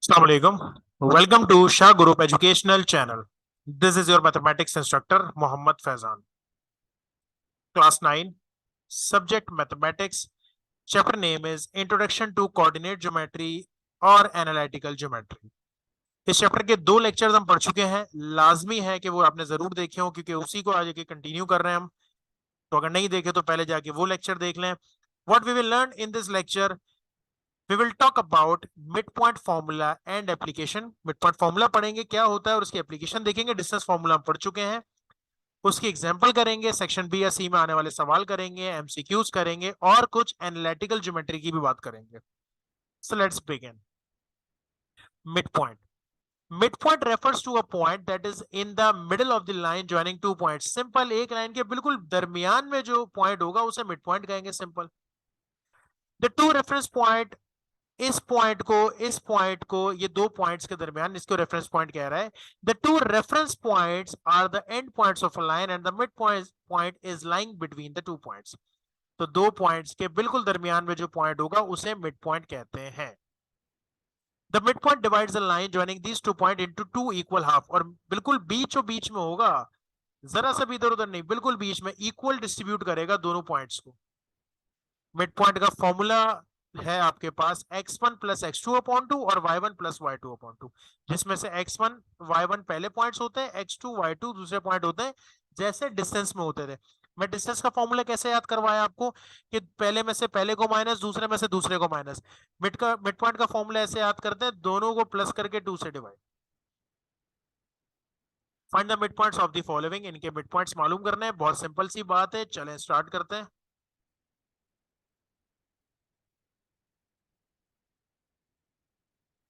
Assalamualaikum. Welcome to Shah Group Educational Channel. This is your mathematics instructor Mohammad Faizan. Class 9, subject mathematics. Chapter name is Introduction to Coordinate Geometry और Analytical Geometry. इस chapter के 2 lectures हम पढ़ चुके हैं, लाजमी है कि वो आपने जरूर देखे हो क्योंकि उसी को आगे कंटिन्यू कर रहे हैं हम। तो अगर नहीं देखे तो पहले जाके वो लेक्चर देख लें। What we will learn in this lecture, we will talk about midpoint formula and application. midpoint formula पढ़ेंगे क्या होता है और उसकी एप्लीकेशन देखेंगे। डिस्टेंस फॉर्मूला हम पढ़ चुके हैं, उसकी एग्जांपल करेंगे, सेक्शन बी या सी में आने वाले सवाल करेंगे, एमसीक्यूज करेंगे और कुछ एनालिटिकल ज्योमेट्री की भी बात करेंगे। So let's begin. midpoint. Midpoint refers to a point that is in the middle of the line joining two points. Simple, एक लाइन के बिल्कुल दरमियान में जो पॉइंट होगा उसे midpoint कहेंगे। Simple. The two reference point, इस पॉइंट को ये दो पॉइंट्स के दरमियान इसको रेफरेंस पॉइंट कह रहा है। The two reference points are the end points of a line and the mid point is lying between the two points. तो दो पॉइंट्स के बिल्कुल दरमियान में जो पॉइंट होगा उसे मिड पॉइंट कहते हैं। The mid point divides the line joining these two point into two equal half, और बिल्कुल बीचों बीच में होगा, जरा सा भी इधर उधर नहीं, बिल्कुल बीच में इक्वल डिस्ट्रीब्यूट करेगा दोनों पॉइंट्स को। मिड पॉइंट का फॉर्मूला है आपके पास x1 plus x2 upon two और y1 plus y2 upon two, जिसमें से x1 y1 पहले पॉइंट्स होते हैं, x2 y2 दूसरे पॉइंट होते हैं, जैसे डिस्टेंस में होते थे। मैं डिस्टेंस का फॉर्मूला कैसे याद करवाया आपको कि पहले में से पहले को माइनस, दूसरे में से दूसरे को माइनस। मिड पॉइंट का फॉर्मूला ऐसे याद करते हैं, दोनों को प्लस करके 2 से divide. Find the mid points of the following, इनके मिड पॉइंट्स मालूम करने हैं। बहुत सिंपल सी बात है, चलें स्टार्ट करते हैं।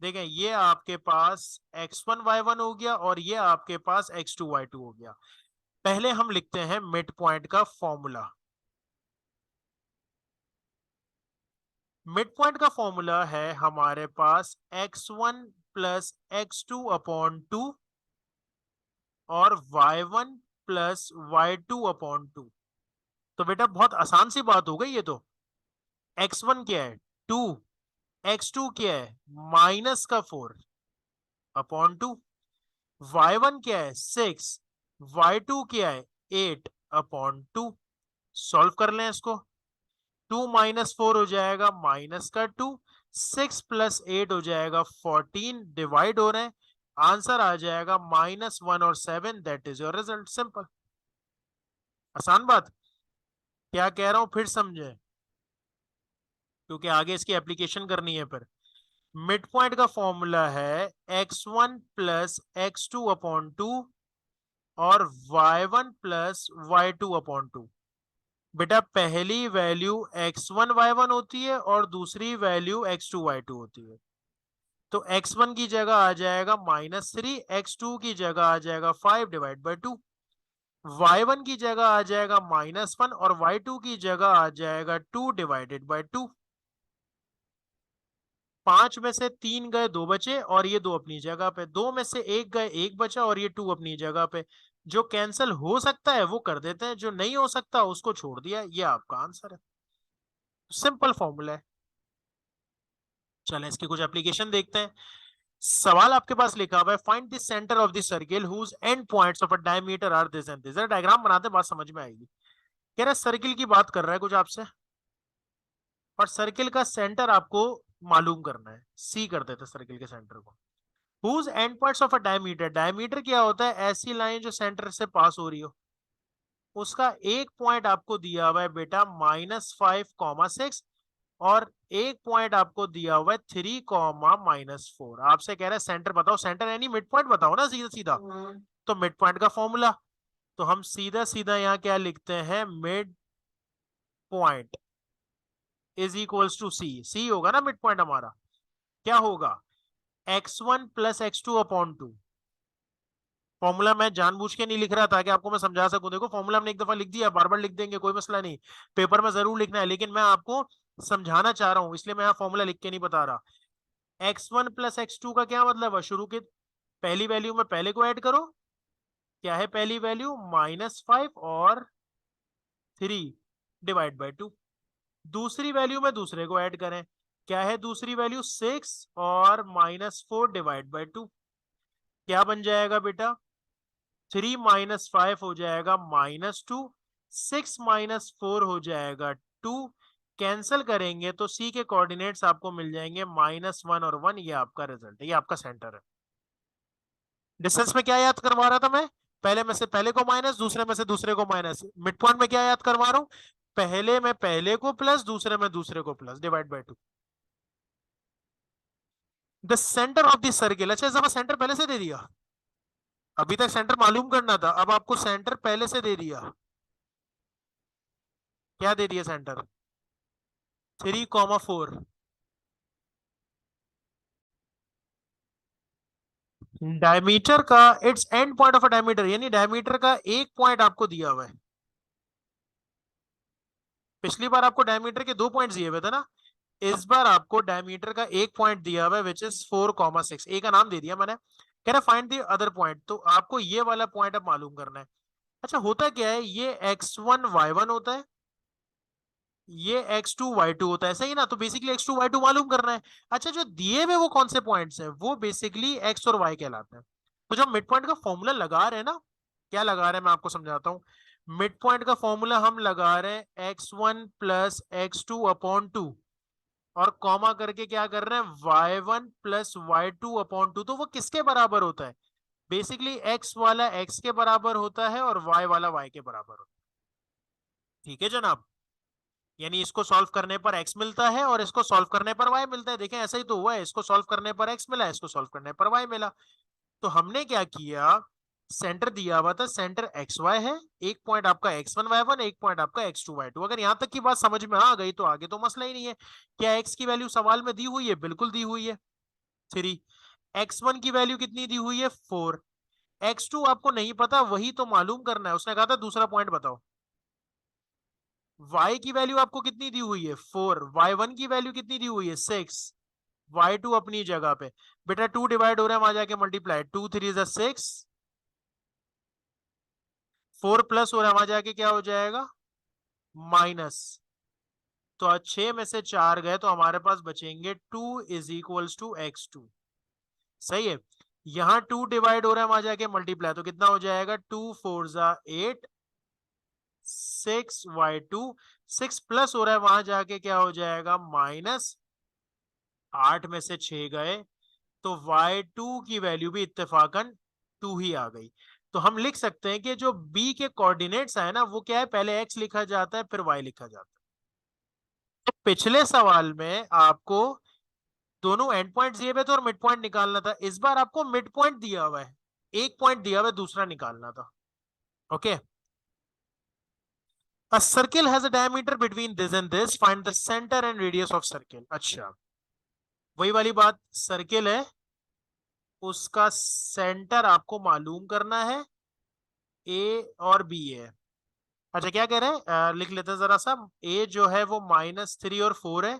देखें, ये आपके पास x1 y1 हो गया और ये आपके पास x2 y2 हो गया। पहले हम लिखते हैं मिड पॉइंट का फॉर्मूला। मिड पॉइंट का फॉर्मूला है हमारे पास x1 plus x2 upon two और y1 plus y2 upon two. तो बेटा बहुत आसान सी बात हो गई ये तो। x1 क्या है 2, x2 क्या है माइनस का 4 अपॉन टू, y1 क्या है 6, y2 क्या है 8 अपॉन टू। सॉल्व कर लें इसको। 2 माइनस 4 हो जाएगा माइनस का 2, 6 प्लस 8 हो जाएगा 14, डिवाइड हो रहे हैं, आंसर आ जाएगा -1 और 7। That is your result. Simple, आसान बात। क्या कह रहा हूं फिर समझे, क्योंकि आगे इसकी एप्लीकेशन करनी है। फिर मिड पॉइंट का फॉर्मूला है x1 plus x2 upon two और y1 plus y2 upon two. बेटा पहली वैल्यू x1 y1 होती है और दूसरी वैल्यू x2 y2 होती है। तो x1 की जगह आ जाएगा -3, x2 की जगह आ जाएगा 5 डिवाइड बाई 2, y1 की जगह आ जाएगा -1 और y2 की जगह आ जाएगा 2 डिवाइडेड बाई 2। 5 में से 3 गए, 2 बचे और ये 2 अपनी जगह पे, 2 में से 1 गए, 1 बचा और ये 2 अपनी जगह पे। जो कैंसिल हो सकता है वो कर देते हैं, जो नहीं हो सकता उसको छोड़ दिया। ये आपका आंसर है। सिंपल फॉर्मूला है। चलें इसकी कुछ एप्लीकेशन देखते हैं। सवाल आपके पास लिखा हुआ है, find the centre of the circle whose end points of a diameter are this and this. Diagram बनाते हैं, बात समझ में आएगी। कह रहा है सर्किल की बात कर रहा है कुछ आपसे, और सर्किल का सेंटर आपको मालूम करना है। सी कर देते सर्किल के सेंटर को। Whose end points of a diameter, diameter क्या होता है, ऐसी लाइन जो सेंटर से पास हो रही हो। उसका एक पॉइंट आपको दिया हुआ है बेटा -5,6 और एक पॉइंट आपको दिया हुआ है 3,-4। आपसे कह रहा है सेंटर बताओ, सेंटर यानी मिड पॉइंट बताओ ना सीधा सीधा। तो मिड पॉइंट का फॉर्मूला, तो हम सीधा सीधा यहाँ क्या लिखते हैं, mid point is equals to C. C होगा ना मिड पॉइंट हमारा। क्या होगा, x1 plus x2 upon two. Formula मैं जानबूझ के नहीं लिख रहा ताकि आपको मैं समझा सकूं। देखो फॉर्मूला हमने एक दफा लिख दिया, बार बार लिख देंगे कोई मसला नहीं, पेपर में जरूर लिखना है, लेकिन मैं आपको समझाना चाह रहा हूं इसलिए मैं यहाँ फॉर्मूला लिख के नहीं बता रहा। x1 प्लस x2 का क्या मतलब है, शुरू के पहली वैल्यू में पहले को ऐड करो। क्या है पहली वैल्यू, -5 और 3 डिवाइड बाई 2। दूसरी वैल्यू में दूसरे को ऐड करें। क्या है दूसरी वैल्यू 6 और -4 डिवाइड बाई 2, क्या बन जाएगा बेटा 3 - 5 हो जाएगा -2, 6 - 4 हो जाएगा 2, कैंसिल करेंगे तो सी के कोऑर्डिनेट्स आपको मिल जाएंगे -1 और 1, ये आपका रिजल्ट है, ये आपका सेंटर है। डिस्टेंस में क्या याद करवा रहा था मैं, पहले में से पहले को माइनस, दूसरे में से दूसरे को माइनस। मिड पॉइंट में क्या याद करवा रहा हूं, पहले में पहले को प्लस, दूसरे में दूसरे को plus, divide by 2। The centre of the circle, अच्छा जब सेंटर पहले से दे दिया, अभी तक सेंटर मालूम करना था, अब आपको सेंटर पहले से दे दिया। क्या दे दिया सेंटर, 3,4। डायमीटर का it's and point of a diameter, यानी डायमीटर का एक पॉइंट आपको दिया हुआ है। पिछली बार आपको डायमीटर के 2 पॉइंट दिए हुए थे ना, इस बार आपको डायमीटर का एक पॉइंट दिया हुआ है विच इज 4,6, ए का नाम दे दिया मैंने, कह रहा फाइंड द अदर पॉइंट, तो आपको ये वाला पॉइंट अब मालूम करना है। अच्छा होता क्या है, ये x1 y1 होता है, ये x2 y2 होता है, सही ना, तो बेसिकली x2 y2 मालूम करना है। अच्छा जो दिए हुए वो कौन से पॉइंट्स हैं, वो बेसिकली x और y कहलाते हैं। तो जब मिड पॉइंट का फॉर्मूला लगा रहे हैं ना, क्या लगा रहे हैं मैं आपको समझाता हूँ। मिड पॉइंट का फॉर्मूला हम लगा रहे हैं x1 + x2/2, और कॉमा करके क्या कर रहे हैं y1 + y2/2, तो वो किसके बराबर होता है, बेसिकली x वाला x के बराबर होता है और y वाला y के बराबर होता है। ठीक है जनाब, यानी इसको सॉल्व करने पर x मिलता है और इसको सॉल्व करने पर y मिलता है। देखें ऐसा ही तो हुआ है, इसको सॉल्व करने पर x मिला, इसको सॉल्व करने पर y मिला। तो हमने क्या किया, सेंटर दिया हुआ था, सेंटर एक्स वाई है, एक पॉइंट आपका x1 y1, एक पॉइंट आपका x2 y2। अगर यहां तक की बात समझ में आ गई तो आगे तो मसला ही नहीं है। क्या x की वैल्यू सवाल में दी हुई है, बिल्कुल दी हुई है 3, x1 की वैल्यू कितनी दी हुई है 4, x2 आपको नहीं पता, वही तो मालूम करना है, उसने कहा था दूसरा पॉइंट बताओ। y की वैल्यू आपको कितनी दी हुई है 4, y1 की वैल्यू कितनी दी हुई है 6, y2 अपनी जगह पे, बेटा 2 डिवाइड हो रहा है, वहां जाके मल्टीप्लाई, 2 3 = 6, 4 प्लस हो रहा है, वहां जाके क्या हो जाएगा माइनस। तो 6 में से 4 गए तो हमारे पास बचेंगे 2 = x2, सही है। यहां 2 डिवाइड हो रहा है, वहां जाके मल्टीप्लाई, तो कितना हो जाएगा 2 4 = 8, 6y2, 6 प्लस हो रहा है, वहां जाके क्या हो जाएगा माइनस, 8 में से 6 गए तो y2 की वैल्यू भी इत्तेफाकन 2 ही आ गई। तो हम लिख सकते हैं कि जो b के कोऑर्डिनेट्स है ना, वो क्या है, पहले x लिखा जाता है फिर y लिखा जाता है। तो पिछले सवाल में आपको दोनों एंड पॉइंट दिए हुए थे और मिड पॉइंट निकालना था, इस बार आपको मिड पॉइंट दिया हुआ है, एक पॉइंट दिया हुआ है, दूसरा निकालना था। Okay, a circle has a diameter between this and this, find the center and radius of circle। अच्छा वही वाली बात, सर्किल है, उसका सेंटर आपको मालूम करना है, ए और बी है। अच्छा क्या कह रहे हैं, लिख लेते हैं जरा सा, ए जो है वो -3 और 4 है,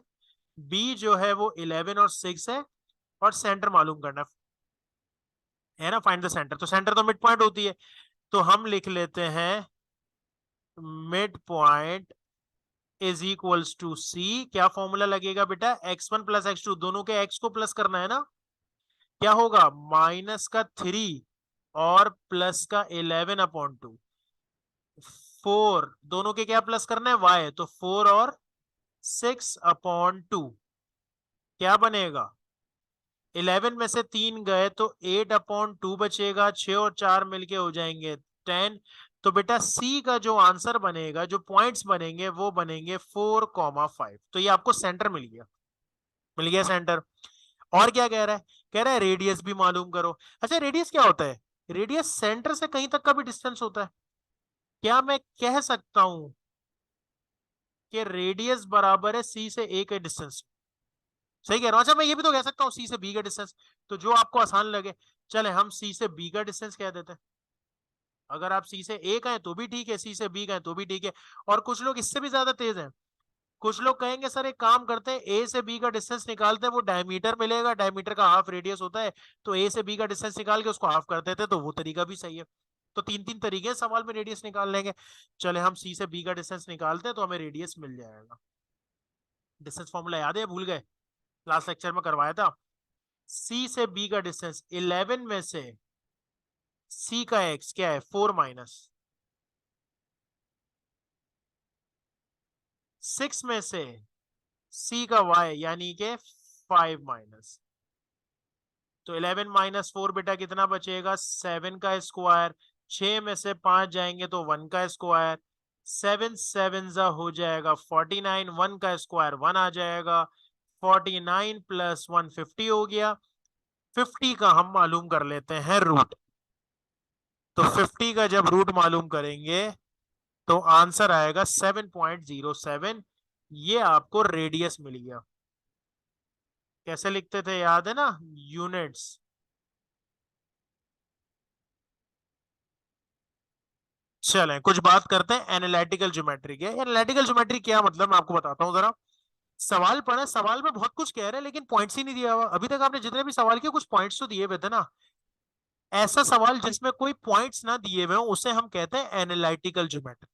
बी जो है वो 11 और 6 है, और सेंटर मालूम करना है ना, फाइंड द सेंटर, तो सेंटर तो मिड पॉइंट होती है, तो हम लिख लेते हैं mid point is equals to C. क्या फॉर्मूला लगेगा बेटा, x1 + x2, दोनों के x को प्लस करना है ना, क्या होगा माइनस का 3 और प्लस का 11/2, 4 दोनों के क्या प्लस करना है y, तो 4 और 6/2, क्या बनेगा 11 में से 3 गए तो 8/2 बचेगा, 6 और 4 मिलके हो जाएंगे 10। तो बेटा सी का जो आंसर बनेगा, जो पॉइंट्स बनेंगे वो बनेंगे 4,5। तो ये आपको सेंटर मिल गया, मिल गया सेंटर। और क्या कह रहा है, कह रहा है रेडियस भी मालूम करो। अच्छा रेडियस क्या होता है, रेडियस सेंटर से कहीं तक का भी डिस्टेंस होता है। क्या मैं कह सकता हूं कि रेडियस बराबर है सी से ए के डिस्टेंस, सही कह रहा हूं। अच्छा मैं ये भी तो कह सकता हूँ सी से बी का डिस्टेंस, तो जो आपको आसान लगे, चले हम सी से बी का डिस्टेंस कह देते हैं। अगर आप सी से ए का है तो भी ठीक है, सी से बी का है तो भी ठीक है। और कुछ लोग इससे भी ज्यादा तेज हैं, कुछ लोग कहेंगे सर एक काम करते हैं, ए से बी का डिस्टेंस निकालते हैं, वो डायमीटर मिलेगा, डायमीटर का हाफ रेडियस होता है, तो ए से बी का डिस्टेंस निकाल के उसको हाफ कर देते हैं, तो वो तरीका भी सही है। तो तीन तीन तरीके हैं सवाल में रेडियस निकाल लेंगे। चले हम सी से बी का डिस्टेंस निकालते हैं तो हमें रेडियस मिल जाएगा। डिस्टेंस फॉर्मूला याद है, भूल गए, लास्ट लेक्चर में करवाया था। सी से बी का डिस्टेंस 11 में से सी का एक्स क्या है 4 माइनस 6 में से सी का वाई यानी के 5 माइनस। तो 11 माइनस 4 बेटा कितना बचेगा 7 का स्क्वायर। 6 में से 5 जाएंगे तो 1 का स्क्वायर। 7 7 जा हो जाएगा 49। 1 का स्क्वायर 1 आ जाएगा। 49 प्लस 1 50 हो गया। 50 का हम मालूम कर लेते हैं रूट। तो 50 का जब रूट मालूम करेंगे तो आंसर आएगा 7.07। ये आपको रेडियस मिल गया। कैसे लिखते थे याद है ना, यूनिट्स। चलें कुछ बात करते हैं एनालिटिकल ज्योमेट्री के। एनालिटिकल ज्योमेट्री क्या मतलब मैं आपको बताता हूँ जरा। सवाल पढ़ा, सवाल में बहुत कुछ कह रहे हैं लेकिन पॉइंट्स ही नहीं दिया हुआ। अभी तक आपने जितने भी सवाल किए कुछ पॉइंट्स तो दिए हुए थे ना। ऐसा सवाल जिसमें कोई पॉइंट्स ना दिए हुए हो उसे हम कहते हैं एनालिटिकल ज्योमेट्री।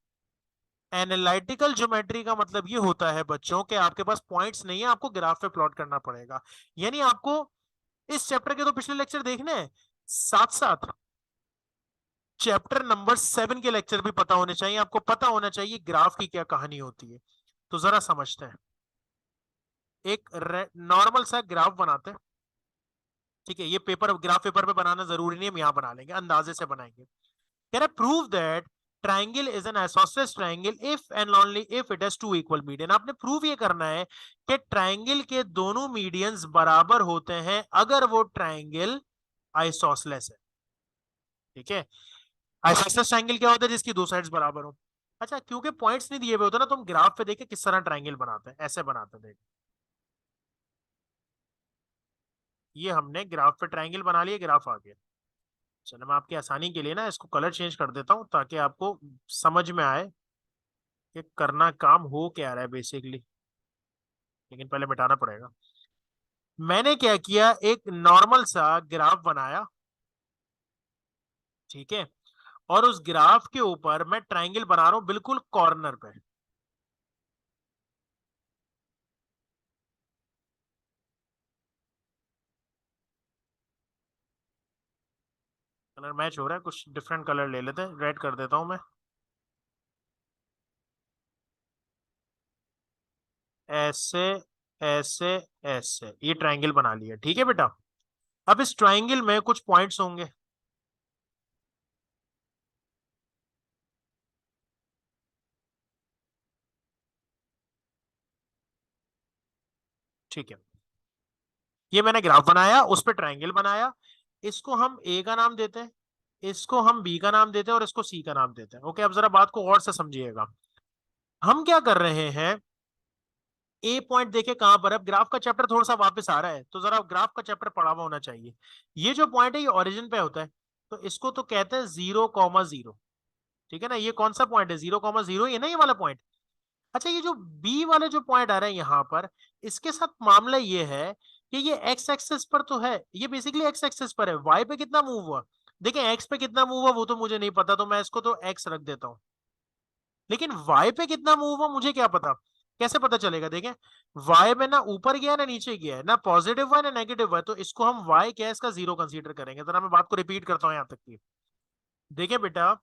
एनालिटिकल ज्योमेट्री का मतलब ये होता है बच्चों के आपके पास पॉइंट्स नहीं है, आपको ग्राफ पे प्लॉट करना पड़ेगा। यानी आपको इस चैप्टर के तो पिछले लेक्चर देखने हैं, साथ साथ चैप्टर नंबर 7 के लेक्चर भी पता होने चाहिए। आपको पता होना चाहिए ग्राफ की क्या कहानी होती है। तो जरा समझते हैं। एक नॉर्मल सा ग्राफ बनाते हैं। ठीक है, ये पेपर ग्राफ पेपर पे बनाना जरूरी नहीं है, हम यहाँ बना लेंगे, अंदाजे से बनाएंगे। कह रहा prove that triangle is an isosceles triangle if and only if it has two equal median. आपने प्रूव ये करना है कि ट्राइंगल के दोनों मीडियंस बराबर होते हैं अगर वो ट्राइंगल आइसोसेलेस है। ठीक है, आइसोसेलेस ट्राइंगल क्या होता है जिसकी दो साइड्स बराबर हो। अच्छा, क्योंकि पॉइंट्स नहीं दिए हुए होते ना तो हम ग्राफ पे देखे किस तरह ट्राइंगल बनाते हैं, ऐसे बनाते हैं। देख, ये हमने ग्राफ पे ट्राइंगल बना लिया, ग्राफ आ गया। चलो मैं आपकी आसानी के लिए ना इसको कलर चेंज कर देता हूँ ताकि आपको समझ में आए कि करना काम हो क्या रहा है बेसिकली। लेकिन पहले मिटाना पड़ेगा। मैंने क्या किया, एक नॉर्मल सा ग्राफ बनाया। ठीक है, और उस ग्राफ के ऊपर मैं ट्राइंगल बना रहा हूं बिल्कुल कॉर्नर पे। कलर मैच हो रहा है, कुछ डिफरेंट कलर ले लेते हैं, रेड कर देता हूं मैं। ऐसे ऐसे ऐसे ये ट्राइंगल बना लिया। ठीक है बेटा, अब इस ट्राइंगल में कुछ पॉइंट्स होंगे। ठीक है, ये मैंने ग्राफ बनाया, उस पर ट्राइंगल बनाया। इसको हम ए का नाम देते हैं, इसको हम बी का नाम देते हैं और इसको सी का नाम देते हैं। ओके, अब जरा बात को और से समझिएगा। हम क्या कर रहे हैं, ए पॉइंट देखे कहां पर, अब ग्राफ का चैप्टर थोड़ा सा वापस आ रहा है तो जरा ग्राफ का चैप्टर पढ़ा हुआ होना चाहिए। ये जो पॉइंट है ये ओरिजिन पे होता है, तो इसको तो कहते हैं 0,0। ठीक है ना, ये कौन सा पॉइंट है 0,0, ये ना ये वाला पॉइंट। अच्छा, ये जो बी वाले जो पॉइंट आ रहे हैं यहाँ पर, इसके साथ मामला ये है कि ये एक्स एक्सेस पर तो है, ये बेसिकली एक्स एक्सेस पर है। वाई पे कितना मूव हुआ, देखें एक्स पे कितना मूव हुआ वो तो मुझे नहीं पता, तो मैं इसको तो एक्स रख देता हूं। लेकिन वाई पे कितना मूव हुआ मुझे क्या पता, कैसे पता चलेगा। देखें, वाई में ना ऊपर गया ना नीचे गया है, ना पॉजिटिव हुआ ना नेगेटिव हुआ, तो इसको हम वाई क्या है इसका 0 कंसीडर करेंगे। तो ना मैं बात को रिपीट करता हूँ यहाँ तक की। देखिए बेटा,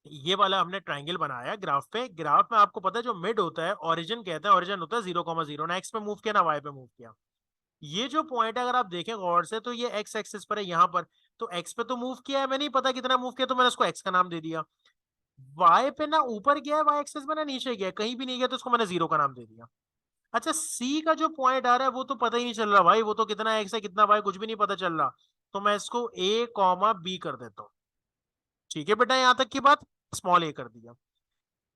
ये वाला हमने ट्राइंगल बनाया ग्राफ पे। ग्राफ में आपको पता है जो मिड होता है ओरिजिन कहते हैं, ओरिजिन होता है 0,0, ना एक्स पे मूव किया ना वाई पे मूव किया। ये जो पॉइंट है अगर आप देखें गौर से तो ये एक्स एक्सिस पर है यहाँ पर। तो एक्स पे तो मूव किया है, मैं नहीं पता कितना मूव किया तो मैंने उसको एक्स का नाम दे दिया। वाई पे ना ऊपर गया है वाई एक्सिस में ना नीचे गया है, कहीं भी नहीं गया तो उसको मैंने 0 का नाम दे दिया। अच्छा, सी का जो पॉइंट आ रहा है वो तो पता ही नहीं चल रहा भाई, वो तो कितना एक्स है कितना वाई कुछ भी नहीं पता चल रहा। तो मैं इसको ए कॉमा बी कर देता हूँ। ठीक है बेटा, यहां तक की बात, स्मॉल ए कर दिया।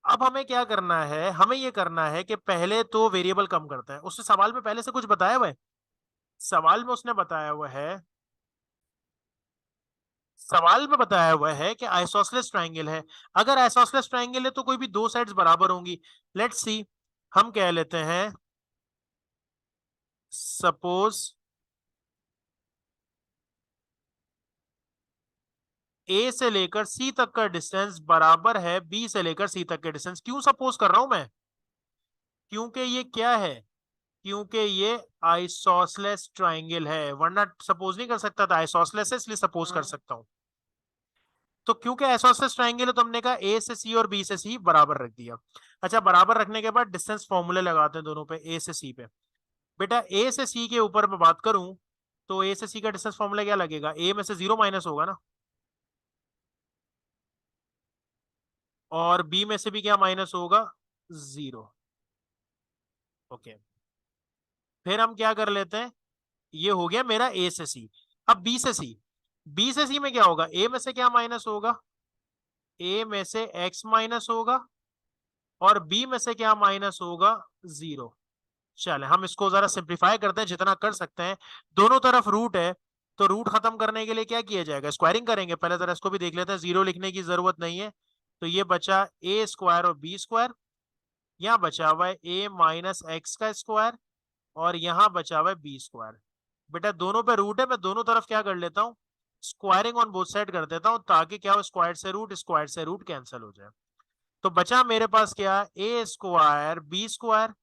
अब हमें क्या करना है, हमें ये करना है कि पहले तो वेरिएबल कम करते हैं। उसने सवाल में पहले से कुछ बताया हुआ है, सवाल में उसने बताया हुआ है, सवाल में बताया हुआ है कि आइसोसेलेस ट्राइंगल है। अगर आइसोसेलेस ट्राइंगल है तो कोई भी दो साइड्स बराबर होंगी। लेट्स सी, हम कह लेते हैं सपोज ए से लेकर सी तक का डिस्टेंस बराबर है बी से लेकर सी तक के डिस्टेंस। क्यों सपोज कर रहा हूं मैं, क्योंकि ये क्या है, क्योंकि ये आइसोसेलेस ट्राइंगल है, वरना सपोज नहीं कर सकता था, आइसोसेलेस है इसलिए सपोज कर सकता हूं। तो क्योंकि आइसोसेलेस ट्राइंगल है तो हमने कहा ए से सी और बी से सी बराबर रख दिया। अच्छा, बराबर रखने के बाद डिस्टेंस फॉर्मूले लगाते हैं दोनों पे, ए से सी पे। बेटा ए से सी के ऊपर मैं बात करूं तो ए से सी का डिस्टेंस फॉर्मूला क्या लगेगा, ए में से 0 माइनस होगा ना, और बी में से भी क्या माइनस होगा, 0। ओके, फिर हम क्या कर लेते हैं, ये हो गया मेरा ए से सी। अब बी से सी, बी से सी में क्या होगा, ए में से क्या माइनस होगा, ए में से एक्स माइनस होगा, और बी में से क्या माइनस होगा, 0। चले हम इसको जरा सिंप्लीफाई करते हैं जितना कर सकते हैं। दोनों तरफ रूट है, तो रूट खत्म करने के लिए क्या किया जाएगा, स्क्वायरिंग करेंगे। पहले जरा इसको भी देख लेते हैं, 0 लिखने की जरूरत नहीं है। तो ये बचा ए स्क्वायर और बी स्क्वायर, यहाँ बचा हुआ है ए माइनस एक्स का स्क्वायर, और यहाँ बचा हुआ है बी स्क्वायर। बेटा दोनों पे रूट है, मैं दोनों तरफ क्या कर लेता हूँ, स्क्वायरिंग ऑन बोथ साइड कर देता हूँ, ताकि क्या हो, स्क्वायर से रूट कैंसिल हो जाए। तो बचा मेरे पास क्या, A square B square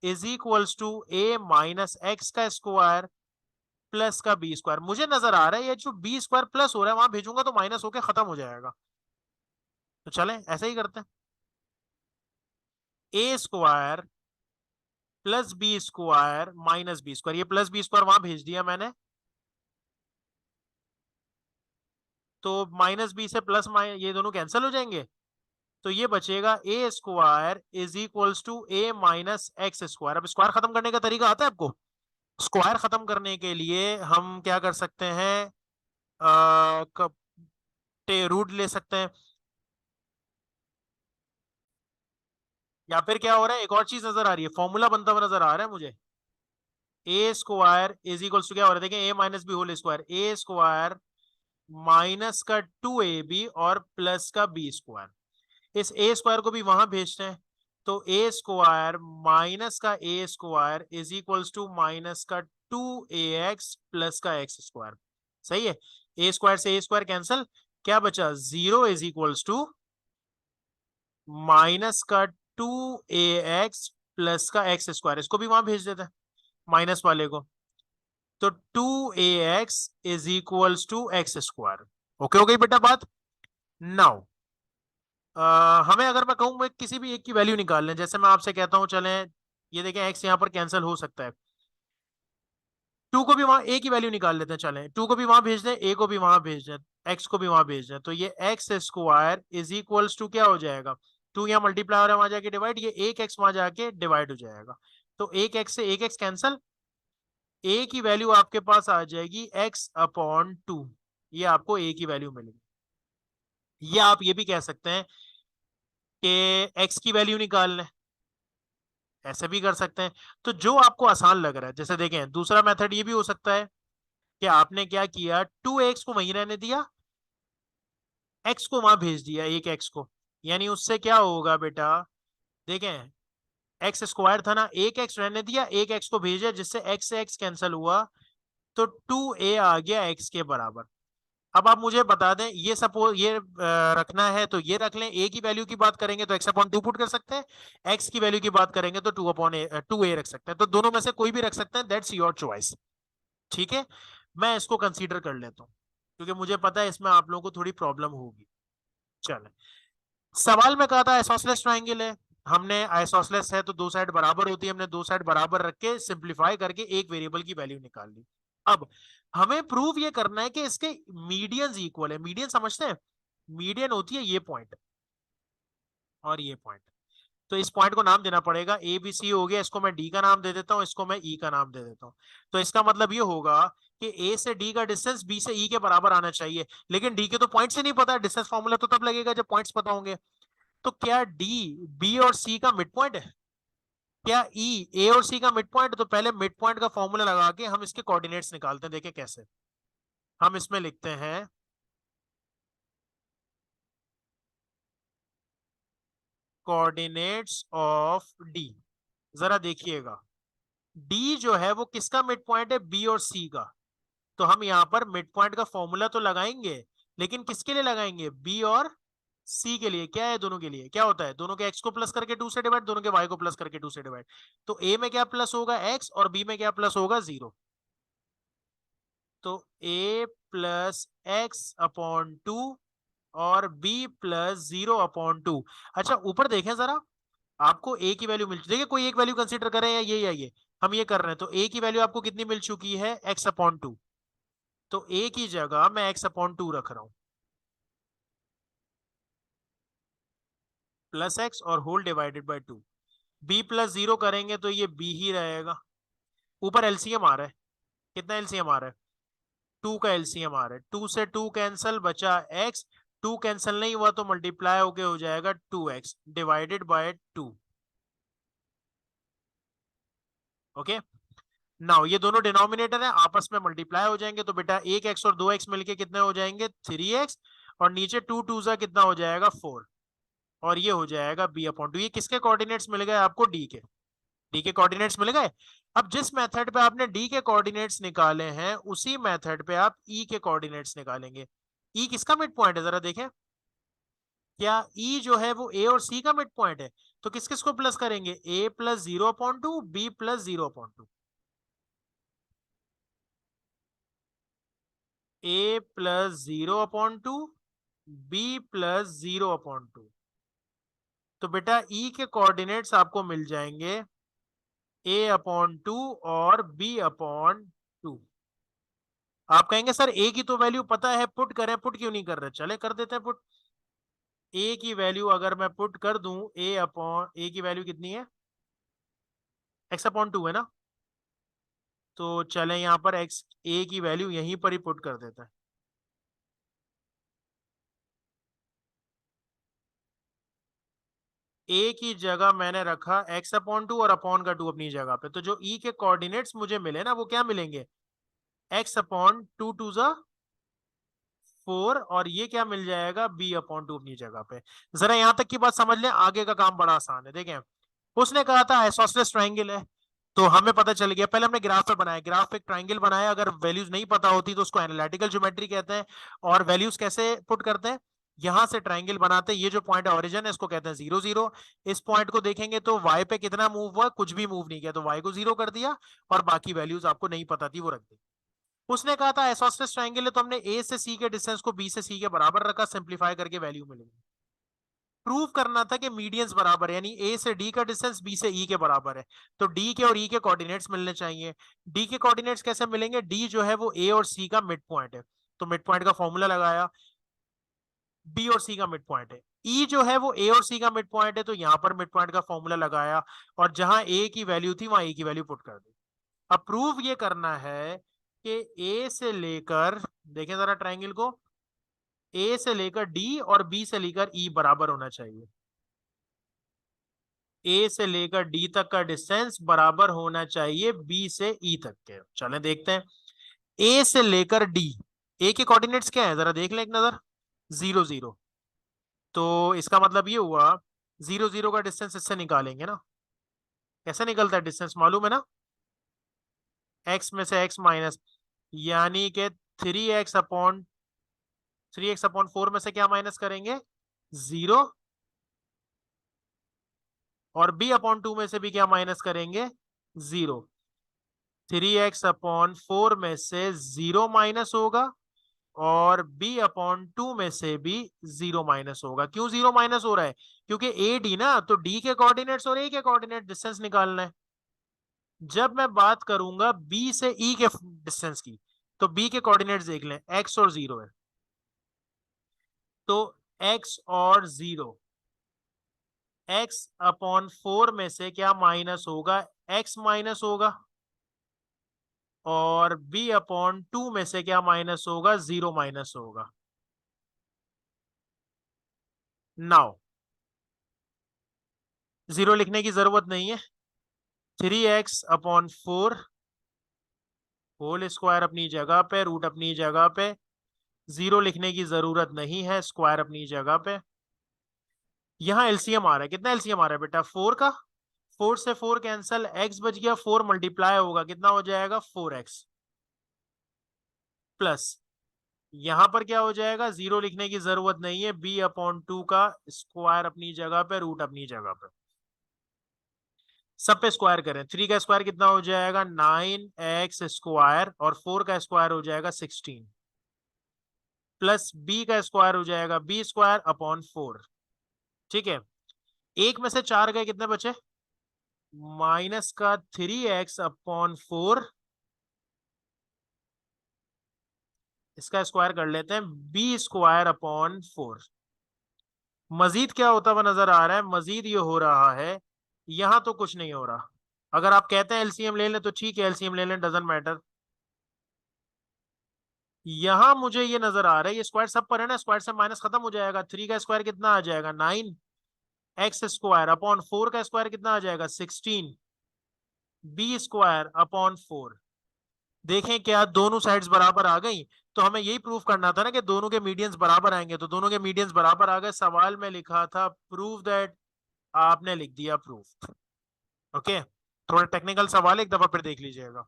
is equals to A minus X का स्क्वायर प्लस का बी स्क्वायर। मुझे नजर आ रहा है ये जो बी स्क्वायर प्लस हो रहा है वहां भेजूंगा तो माइनस होके खत्म हो जाएगा। तो चलें ऐसे ही करते हैं, A square plus B square minus B square, ये प्लस बी स्क्वायर वहां भेज दिया मैंने, तो माइनस बी से प्लस ये दोनों कैंसिल हो जाएंगे। तो ये बचेगा A square is equals to A minus X square. अब स्क्वायर खत्म करने का तरीका आता है आपको, स्क्वायर खत्म करने के लिए हम क्या कर सकते हैं, रूट ले सकते हैं, या फिर क्या हो रहा है, एक और चीज नजर आ रही है, फॉर्मूला बनता हुआ नजर आ रहा है मुझे। ए स्क्वायर इज इक्वल टू क्या हो रहा है, देखें, ए माइनस बी होल स्क्वायर, ए स्क्वायर माइनस का 2ab और प्लस का बी स्क्वायर। इस ए स्क्वायर को भी वहां भेजते हैं, तो ए स्क्वायर माइनस का A square is equals to minus का 2ax प्लस का एक्स स्क्वायर। सही है, ए स्क्वायर से ए स्क्वायर कैंसिल, क्या बचा, 0 इज इक्वल्स टू माइनस का 2ax प्लस का एक्स स्क्वायर। इसको भी वहां भेज देते हैं माइनस वाले को, तो 2ax is equals to x square. Okay हो गई बेटा बात। नाउ हमें, अगर मैं कहूं मैं किसी भी एक की वैल्यू निकाल लें, जैसे मैं आपसे कहता हूं चलें, ये देखें एक्स यहां पर कैंसिल हो सकता है, टू को भी वहां ए की वैल्यू निकाल लेते हैं, चलें टू को भी वहां भेज दें, ए को भी वहां भेज दें, एक्स को भी वहां भेज दें, तो ये x square is equals to क्या हो जाएगा, टू यहाँ मल्टीप्लाई हो रहा है वहां जाके डिवाइड, ये एक एक्स वहां जाके डिवाइड हो जाएगा, तो एक एक्स से एक एक्स कैंसिल, ए की वैल्यू आपके पास आ जाएगी एक्स अपॉन टू, ये आपको ए की वैल्यू मिलेगी। या आप ये भी कह सकते हैं कि एक्स की वैल्यू निकाल लें, ऐसे भी कर सकते हैं। तो जो आपको आसान लग रहा है, जैसे देखें दूसरा मेथड ये भी हो सकता है कि आपने क्या किया, 2x को वहीं रहने दिया, x को वहां भेज दिया, एक x को, यानी उससे क्या होगा बेटा, देखें एक्स स्क्वायर था ना, एक एक्स रहने दिया, एक एक्स को भेजा, जिससे एक्स से एक्स कैंसिल हुआ, तो 2a आ गया एक्स के बराबर। अब आप मुझे बता दें, ये सपोज ये रखना है तो ये रख लें, ए की वैल्यू की बात करेंगे तो एक्स अपॉन टू पुट कर सकते हैं, एक्स की वैल्यू की बात करेंगे तो 2 रख सकते हैं, तो दोनों में से कोई भी रख सकते हैं, दैट्स योर चॉइस। ठीक है, मैं इसको कंसीडर कर लेता हूँ क्योंकि मुझे पता है इसमें आप लोगों को थोड़ी प्रॉब्लम होगी। चले, सवाल में कहा था आइसोसेलेस ट्राइंगल है, हमने आइसोसेलेस है तो दो साइड बराबर होती है, हमने दो साइड बराबर रख के सिंप्लीफाई करके एक वेरिएबल की वैल्यू निकाल ली। अब हमें प्रूव ये करना है कि इसके मीडियन इक्वल है। मीडियन समझते हैं, मीडियन होती है ये पॉइंट और ये पॉइंट, तो इस पॉइंट को नाम देना पड़ेगा, ए बी सी हो गया, इसको मैं डी का नाम दे देता हूं, इसको मैं ई का नाम दे देता हूं। तो इसका मतलब ये होगा कि ए से डी का डिस्टेंस बी से ई के बराबर आना चाहिए, लेकिन डी के तो पॉइंट से नहीं पता, डिस्टेंस फॉर्मूला तो तब लगेगा जब पॉइंट्स पता होंगे। तो क्या डी बी और सी का मिड पॉइंट है, क्या ई ए और सी का मिड पॉइंट, तो पहले मिड पॉइंट का फॉर्मूला लगा के हम इसके कोऑर्डिनेट्स निकालते हैं। देखिए कैसे, हम इसमें लिखते हैं कोऑर्डिनेट्स ऑफ डी। जरा देखिएगा, डी जो है वो किसका मिड पॉइंट है, बी और सी का, तो हम यहाँ पर मिड पॉइंट का फॉर्मूला तो लगाएंगे, लेकिन किसके लिए लगाएंगे, बी और सी के लिए क्या है, दोनों के लिए क्या होता है, दोनों के एक्स को प्लस करके 2 से डिवाइड, दोनों के वाई को प्लस करके 2 से डिवाइड। तो ए में क्या प्लस होगा एक्स और बी में क्या प्लस होगा 0। तो a प्लस एक्स अपॉन 2 और b प्लस 0/2। अच्छा ऊपर देखें जरा, आपको a की वैल्यू मिल, देखिए कोई एक वैल्यू कंसीडर करें या ये हम ये कर रहे हैं, तो a की वैल्यू आपको कितनी मिल चुकी है, x/2। तो a की जगह मैं x/2 रख रहा हूं, प्लस एक्स और whole divided by 2। b plus 0 करेंगे तो ये b ही रहेगा। ऊपर एलसीएम आ रहा है, कितना एलसीएम आ रहा है, 2 का एलसीएम आ रहा है, 2 से 2 कैंसल, बचा x, 2 कैंसल नहीं हुआ तो मल्टीप्लाई होके हो जाएगा 2x divided by 2। Okay, now ये दोनों डिनोमिनेटर है, आपस में मल्टीप्लाई हो जाएंगे, तो बेटा एक एक्स और 2x मिलके कितने हो जाएंगे 3x, और नीचे 2 2 जा कितना हो जाएगा 4, और ये हो जाएगा b/2। ये किसके कोऑर्डिनेट्स मिल गए आपको, डी के कोऑर्डिनेट्स मिल गए। अब जिस मेथड पे आपने डी के कोऑर्डिनेट्स निकाले हैं उसी मेथड पे आप ई के कोऑर्डिनेट्स निकालेंगे। ई किसका मिड पॉइंट है जरा देखें, क्या ई जो है वो ए और सी का मिड पॉइंट है, तो किस किस को प्लस करेंगे, a plus 0/2, b plus 0/2। a plus 0/2, b plus 0/2। तो बेटा ई के कोऑर्डिनेट्स आपको मिल जाएंगे a/2 और b/2। आप कहेंगे सर ए की तो वैल्यू पता है, पुट करें, पुट क्यों नहीं कर रहे, चले कर देते हैं पुट। ए की वैल्यू अगर मैं पुट कर दूं, ए की वैल्यू कितनी है, x/2 है ना, तो चले यहां पर x, ए की वैल्यू यहीं पर ही पुट कर देते हैं। ए की जगह मैंने रखा x/2 और अपॉन का 2 अपनी जगह पे, तो जो ई के कोऑर्डिनेट्स मुझे मिले ना वो क्या मिलेंगे, x/2 2 जा 4, और ये क्या मिल जाएगा b/2 अपनी जगह पे। जरा यहां तक की बात समझ लें, आगे का काम बड़ा आसान है। देखें उसने कहा था आइसोसेलेस ट्रायंगल है, तो हमें पता चल गया, पहले हमने ग्राफ पे बनाया, ग्राफ पे एक ट्रायंगल बनाया, अगर वैल्यूज नहीं पता होती तो उसको एनालिटिकल ज्योमेट्री कहते हैं। और वैल्यूज कैसे पुट करते हैं, यहां से ट्रायंगल बनाते हैं, ये जो पॉइंट ऑरिजिन है इसको कहते हैं 0 0। इस पॉइंट को देखेंगे तो y पे कितना मूव हुआ, कुछ भी मूव नहीं किया, तो y को 0 कर दिया, और बाकी वैल्यूज आपको नहीं पता थी वो रख दी। उसने कहा था आइसोसेलेस ट्रायंगल है, तो हमने a से c के डिस्टेंस को b से c के बराबर रखा, सिंप्लीफाई करके वैल्यू मिलेगी। प्रूव करना था कि मीडियंस बराबर है, यानी ए से डी का डिस्टेंस बी से ई के बराबर है, तो डी के और ई के कोऑर्डिनेट्स मिलने चाहिए। डी के कोऑर्डिनेट्स कैसे मिलेंगे, डी जो है वो ए और सी का मिड पॉइंट है, तो मिड पॉइंट का फॉर्मूला लगाया, बी और सी का मिड पॉइंट है, ई जो है वो ए और सी का मिड पॉइंट है, तो यहां पर मिड पॉइंट का फॉर्मूला लगाया, और जहां ए की वैल्यू थी वहां ए की वैल्यू पुट कर दी। अब प्रूव ये करना है कि ए से लेकर, देखें जरा ट्राइंगल को, ए से लेकर डी और बी से लेकर ई बराबर होना चाहिए, ए से लेकर डी तक का डिस्टेंस बराबर होना चाहिए बी से ई तक के। चलें देखते हैं, ए से लेकर डी, ए के कोऑर्डिनेट्स क्या है जरा देख लें एक नजर, 0 0। तो इसका मतलब ये हुआ 0 0 का डिस्टेंस इससे निकालेंगे ना, कैसे निकलता है डिस्टेंस मालूम है ना, एक्स में से एक्स माइनस, यानी कि 3x/4 में से क्या माइनस करेंगे 0, और b/2 में से भी क्या माइनस करेंगे 0। 3x/4 में से 0 माइनस होगा, और b/2 में से भी 0 माइनस होगा। क्यों 0 माइनस हो रहा है, क्योंकि ए डी ना, तो डी के कोऑर्डिनेट्स और ए के कोऑर्डिनेट डिस्टेंस निकालना है। जब मैं बात करूंगा बी से ई के डिस्टेंस की, तो बी के कोऑर्डिनेट्स देख लें, एक्स और 0 है, तो एक्स और 0, x/4 में से क्या माइनस होगा, x माइनस होगा, और b/2 में से क्या माइनस होगा, 0 माइनस होगा। नाउ 0 लिखने की जरूरत नहीं है, 3x/4 होल स्क्वायर अपनी जगह पे, रूट अपनी जगह पे, 0 लिखने की जरूरत नहीं है, स्क्वायर अपनी जगह पे। यहाँ एलसीएम आ रहा है, कितना एलसीएम आ रहा है बेटा 4 का, 4 से 4 कैंसल, x बच गया, 4 मल्टीप्लाई होगा कितना हो जाएगा 4x प्लस यहां पर क्या हो जाएगा, 0 लिखने की जरूरत नहीं है, b/2 का स्क्वायर अपनी जगह पे, रूट अपनी जगह पे, सब पे स्क्वायर करें। 3 का स्क्वायर कितना हो जाएगा, 9x² और 4 का स्क्वायर हो जाएगा 16, प्लस b का स्क्वायर हो जाएगा b²/4। ठीक है, एक में से 4 गए, कितने बचे, माइनस का 3x/4, इसका स्क्वायर कर लेते हैं, b²/4। मजीद क्या होता हुआ नजर आ रहा है, मजीद ये हो रहा है, यहां तो कुछ नहीं हो रहा। अगर आप कहते हैं एलसीएम ले लें तो ठीक है, एलसीएम ले लें, डजंट मैटर। यहां मुझे ये नजर आ रहा है, ये स्क्वायर सब पर है ना, स्क्वायर से माइनस खत्म हो जाएगा। 3 का स्क्वायर कितना आ जाएगा, 9x² / 4 का स्क्वायर कितना आ जाएगा, 16 b²/4। देखें क्या दोनों साइड्स बराबर आ गई। तो हमें यही प्रूफ करना था ना कि दोनों के मीडियंस बराबर आएंगे, तो दोनों के मीडियंस बराबर आ गए। सवाल में लिखा था प्रूव दैट, आपने लिख दिया प्रूफ। ओके, थोड़ा टेक्निकल सवाल, एक दफा फिर देख लीजिएगा।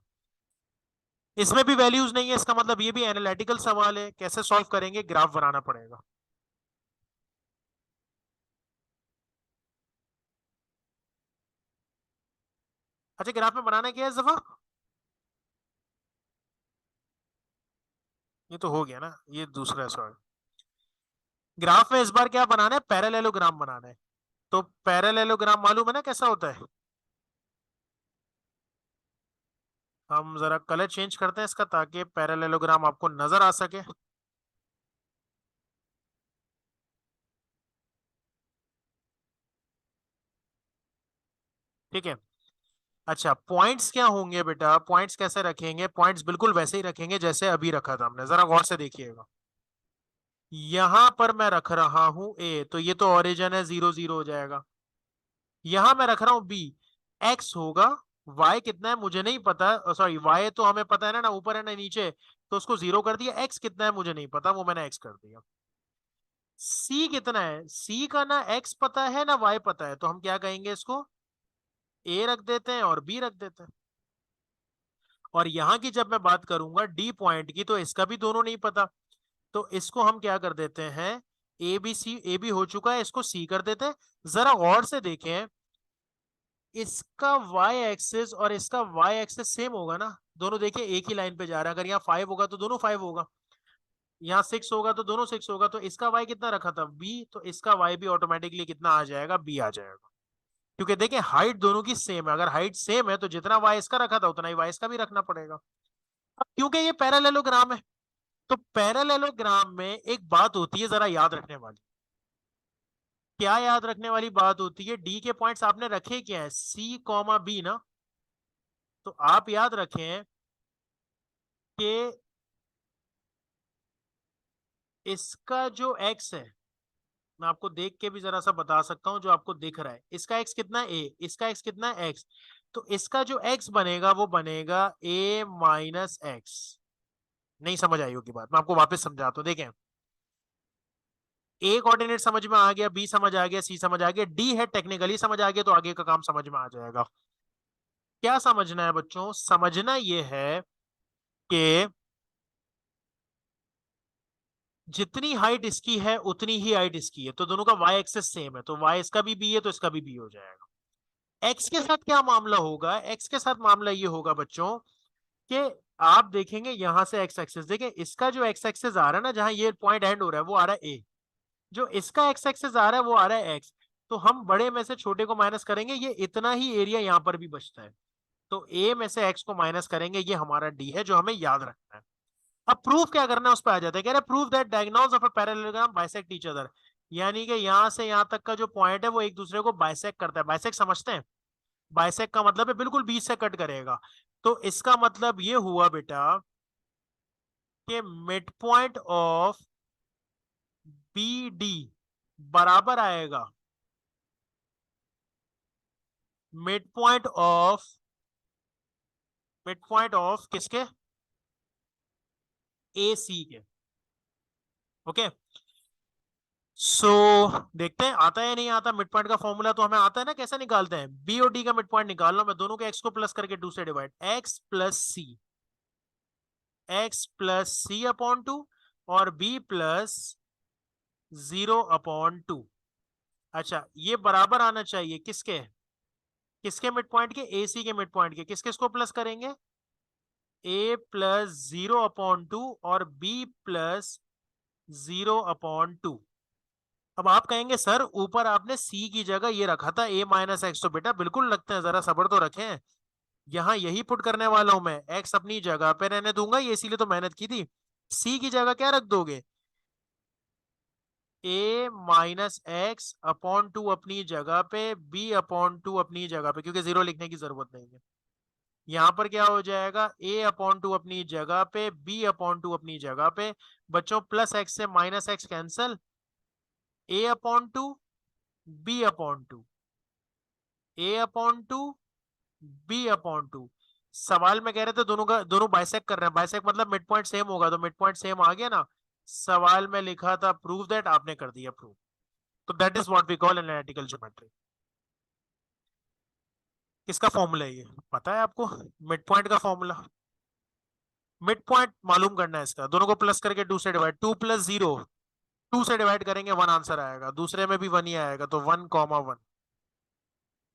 इसमें भी वैल्यूज नहीं है, इसका मतलब ये भी एनालिटिकल सवाल है। कैसे सॉल्व करेंगे, ग्राफ बनाना पड़ेगा। अच्छा, ग्राफ में बनाना क्या है इस दफा, ये तो हो गया ना, ये दूसरा सवाल। ग्राफ में इस बार क्या बनाना है, पैरेललोग्राम बनाना है। तो पैरेललोग्राम मालूम है ना कैसा होता है। हम जरा कलर चेंज करते हैं इसका, ताकि पैरेललोग्राम आपको नजर आ सके। ठीक है, अच्छा पॉइंट्स क्या होंगे बेटा, पॉइंट्स कैसे रखेंगे, पॉइंट्स बिल्कुल वैसे ही रखेंगे जैसे अभी रखा था हमने, जरा गौर से देखिएगा। यहां पर मैं रख रहा हूं ए, तो ये तो ओरिजिन है, 0 0 हो जाएगा। यहां मैं रख रहा हूं बी, एक्स होगा, वाई कितना है मुझे नहीं पता, सॉरी वाई तो हमें पता है ना, ना ऊपर है ना नीचे, तो उसको 0 कर दिया। एक्स कितना है मुझे नहीं पता, वो मैंने एक्स कर दिया। सी कितना है, सी का ना एक्स पता है ना वाई पता है, तो हम क्या कहेंगे, इसको ए रख देते हैं और बी रख देते हैं। और यहां की जब मैं बात करूंगा डी पॉइंट की, तो इसका भी दोनों नहीं पता, तो इसको हम क्या कर देते हैं, A B C, A B हो चुका है, इसको सी कर देते हैं। जरा गौर से देखें, इसका वाई एक्सिस और इसका वाई एक्सिस सेम होगा ना, दोनों देखिए एक ही लाइन पे जा रहा है। अगर यहाँ 5 होगा तो दोनों 5 होगा, यहाँ 6 होगा तो दोनों 6 होगा। तो इसका वाई कितना रखा था, बी, तो इसका वाई भी ऑटोमेटिकली कितना आ जाएगा, बी आ जाएगा। क्योंकि देखिए हाइट दोनों की सेम है, अगर हाइट सेम है तो जितना वाई इसका रखा था उतना ही वाई इसका भी रखना पड़ेगा। अब क्योंकि ये पैरेललोग्राम है, तो पैरेललोग्राम में एक बात होती है जरा याद रखने वाली। क्या याद रखने वाली बात होती है, डी के पॉइंट्स आपने रखे क्या है, सी कॉमा बी ना। तो आप याद रखें कि इसका जो एक्स है, मैं आपको देख के भी जरा सा बता सकता हूं, जो आपको दिख रहा है, इसका एक्स कितना है ए, इसका एक्स कितना है एक्स। तो इसका जो एक्स बनेगा वो बनेगा a - x। नहीं समझ आई होगी बात, मैं आपको वापस समझाता हूँ, देखें। ए कोऑर्डिनेट समझ में आ गया, बी समझ आ गया, सी समझ आ गया, डी है टेक्निकली समझ आ गया, तो आगे का काम समझ में आ जाएगा। क्या समझना है बच्चों, समझना यह है कि जितनी हाइट इसकी है उतनी ही हाइट इसकी है, तो दोनों का वाई एक्सेस सेम है, तो वाई इसका भी बी है तो इसका भी बी हो जाएगा। एक्स के साथ क्या मामला होगा, एक्स के साथ मामला ये होगा बच्चों कि आप देखेंगे यहां से एक्स एक्सेस, देखें इसका जो एक्स एक्सेस आ रहा है ना, जहां ये पॉइंट एंड हो रहा है वो आ रहा है ए, जो इसका एक्स एक्सेस आ रहा है वो आ रहा है एक्स। तो हम बड़े में से छोटे को माइनस करेंगे, ये इतना ही एरिया यहां पर भी बचता है। तो ए में से एक्स को माइनस करेंगे, ये हमारा डी है जो हमें याद रखना है। अब प्रूफ क्या करना है उस पर आ जाते हैं, कह रहे proof that diagonals of a parallelogram bisect each other. यानी कि यहां से यहां तक का जो पॉइंट है वो एक दूसरे को बाइसेक्ट करता है। बाइसेक्ट समझते हैं, बाइसेक्ट का मतलब है बिल्कुल बीच से कट करेगा। तो इसका मतलब ये हुआ बेटा कि mid point of B D बराबर आएगा mid point of, mid point of किसके, ए सी के। ओके, सो देखते हैं आता है या नहीं आता। मिड पॉइंट का फॉर्मूला तो हमें आता है ना, कैसे निकालते हैं, बी और डी का मिड पॉइंट निकाल लो। मैं दोनों के एक्स को प्लस करके 2 से डिवाइड, एक्स प्लस सी, x प्लस सी अपॉन 2। और b प्लस 0/2। अच्छा, ये बराबर आना चाहिए किसके? किसके मिड पॉइंट के? ए सी के मिड पॉइंट के। किस किस को प्लस करेंगे? a प्लस 0/2 और b प्लस 0/2। अब आप कहेंगे सर ऊपर आपने c की जगह ये रखा था a-x, तो बेटा बिल्कुल लगते हैं, जरा सब्र तो रखें। यहाँ यही पुट करने वाला हूं मैं, x अपनी जगह पे रहने दूंगा, ये इसीलिए तो मेहनत की थी। c की जगह क्या रख दोगे? a-x/2 अपनी जगह पे, b/2 अपनी जगह पे, क्योंकि जीरो लिखने की जरूरत नहीं है। यहां पर क्या हो जाएगा? a/2 अपनी जगह पे, b/2 अपनी जगह पे। बच्चों प्लस x से minus x cancel, a/2 b/2, a/2 b/2। सवाल में कह रहे थे दोनों का, दोनों बाइसेक कर रहे हैं, बाइसेक मतलब मिड पॉइंट सेम होगा, तो मिड पॉइंट सेम आ गया ना। सवाल में लिखा था प्रूव दैट, आपने कर दिया प्रूव। तो that is what we call analytical geometry. किसका फॉर्मूला है ये पता है आपको? मिड पॉइंट का फॉर्मूला। मिड पॉइंट मालूम करना है इसका, दोनों को प्लस करके 2 से डिवाइड, 2 प्लस 0, 2 से डिवाइड करेंगे 1 आंसर आएगा, दूसरे में भी 1 ही आएगा, तो 1,1।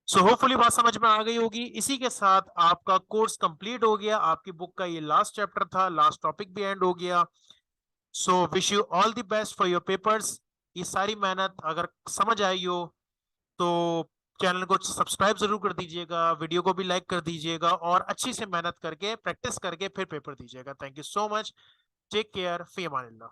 सो होपफुली बात समझ में आ गई होगी। इसी के साथ आपका कोर्स कंप्लीट हो गया, आपकी बुक का ये लास्ट चैप्टर था, लास्ट टॉपिक भी एंड हो गया। So wish you all the best for your papers. ये सारी मेहनत अगर समझ आई हो तो चैनल को सब्सक्राइब जरूर कर दीजिएगा, वीडियो को भी लाइक कर दीजिएगा, और अच्छी से मेहनत करके प्रैक्टिस करके फिर पेपर दीजिएगा। Thank you so much. Take care, फी अमान अल्लाह।